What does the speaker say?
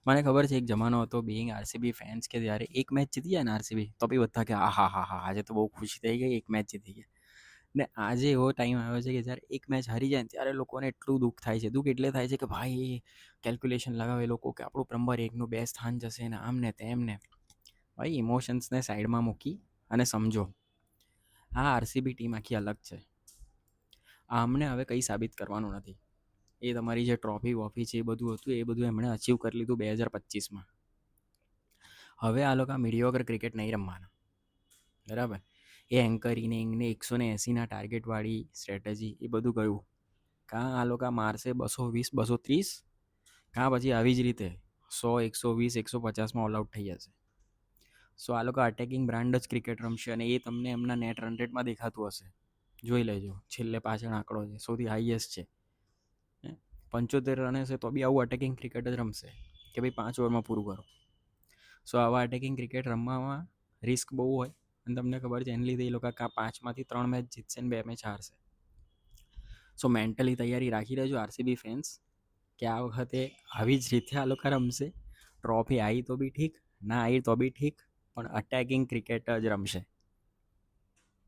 મને ખબર છે એક જમાનો હતો બિંગ આરસીબી ફેન્સ કે જ્યારે એક મેચ જીતી જાય ને આરસીબી તો બી બધા કે આ હા હા હા આજે તો બહુ ખુશી થઈ ગઈ એક મેચ જીતી ગયા. ને આજે એવો ટાઈમ આવ્યો છે કે જ્યારે એક મેચ હારી જાય ને ત્યારે લોકોને એટલું દુઃખ થાય છે. દુઃખ એટલે થાય છે કે ભાઈ કેલ્ક્યુલેશન લગાવે લોકો કે આપણું નંબર એકનું બે સ્થાન જશે ને આમ ને તેમ ને. ભાઈ ઇમોશન્સને સાઈડમાં મૂકી અને સમજો આ આરસીબી ટીમ આખી અલગ છે. આમને હવે કંઈ સાબિત કરવાનું નથી. એ તમારી જે ટ્રોફી વોફી છે એ બધું હતું એ બધું એમણે અચીવ કરી લીધું 2025માં. હવે આ લોકો મીડિયોકર ક્રિકેટ નહીં રમવાના, બરાબર. એ એન્કર ઇનિંગને 180ના ટાર્ગેટવાળી સ્ટ્રેટેજી એ બધું ગયું. કાં આ લોકો મારશે 220 230, કાં પછી આવી જ રીતે 100 120 150માં ઓલ આઉટ થઈ જશે. સો આ લોકો અટેકિંગ બ્રાન્ડ જ ક્રિકેટ રમશે અને એ તમને એમના નેટ રન રેટમાં દેખાતું હશે. જોઈ લેજો, છેલ્લે પાછળ આંકડો છે, સૌથી હાઈએસ્ટ છે. 75 રન હશે તો બી આવું અટેકિંગ ક્રિકેટ જ રમશે કે ભાઈ 5 ઓવરમાં પૂરું કરો. સો આવા અટેકિંગ ક્રિકેટ રમવામાં રિસ્ક બહુ હોય અને તમને ખબર છે એના લીધે એ લોકો કાં 5માંથી 3 મેચ જીતશે ને 2 મેચ હારશે. સો મેન્ટલી તૈયારી રાખી રહેજો આરસીબી ફેન્સ કે આ વખતે આવી જ રીતે આ લોકો રમશે. ટ્રોફી આવી તો બી ઠીક, ના આવી તો બી ઠીક, પણ અટેકિંગ ક્રિકેટ જ રમશે.